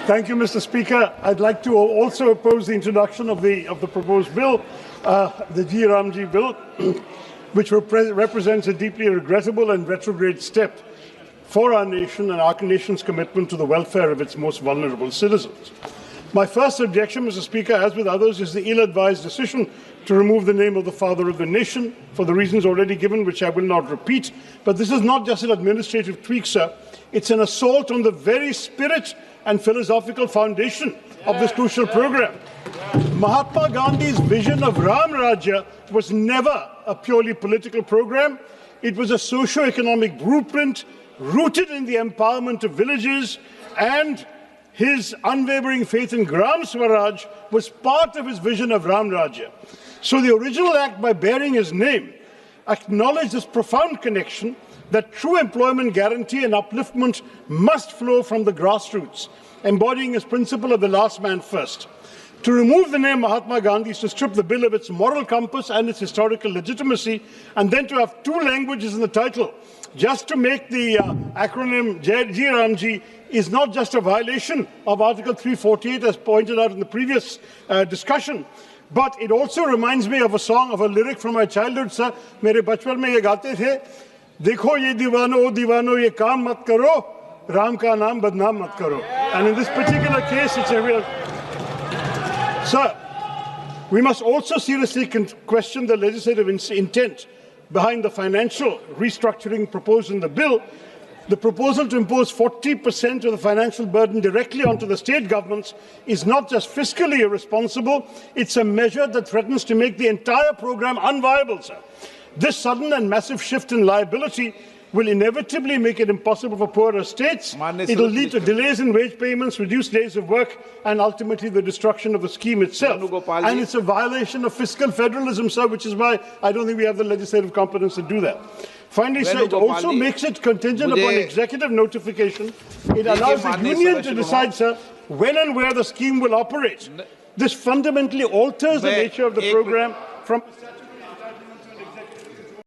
Thank you, Mr. Speaker. I'd like to also oppose the introduction of the proposed bill, the GRAMG Bill, which represents a deeply regrettable and retrograde step for our nation and our nation's commitment to the welfare of its most vulnerable citizens. My first objection, Mr. Speaker, as with others, is the ill-advised decision to remove the name of the father of the nation for the reasons already given, which I will not repeat. But this is not just an administrative tweak, sir. It's an assault on the very spirit and philosophical foundation of this crucial program. Mahatma Gandhi's vision of Ram Rajya was never a purely political program. It was a socio-economic blueprint rooted in the empowerment of villages, and his unwavering faith in Gram Swaraj was part of his vision of Ram Rajya. So the original act, by bearing his name, acknowledged this profound connection that true employment guarantee and upliftment must flow from the grassroots, embodying his principle of the last man first. To remove the name Mahatma Gandhi is to strip the bill of its moral compass and its historical legitimacy, and then to have two languages in the title, just to make the acronym GRAMG, is not just a violation of Article 348, as pointed out in the previous discussion, but it also reminds me of a lyric from my childhood, sir. मेरे बचपन में ये गाते थे, देखो ये दीवानो ये काम मत करो, राम का नाम बदनाम मत करो. And in this particular case, it's a real... Sir, we must also seriously question the legislative intent behind the financial restructuring proposed in the bill. The proposal to impose 40% of the financial burden directly onto the state governments is not just fiscally irresponsible, it's a measure that threatens to make the entire program unviable, sir. This sudden and massive shift in liability will inevitably make it impossible for poorer states. It will lead to delays in wage payments, reduced days of work, and ultimately the destruction of the scheme itself. And it's a violation of fiscal federalism, sir, which is why I don't think we have the legislative competence to do that. Finally, sir, it also makes it contingent upon executive notification. It allows the union to decide, sir, when and where the scheme will operate. This fundamentally alters the nature of the program from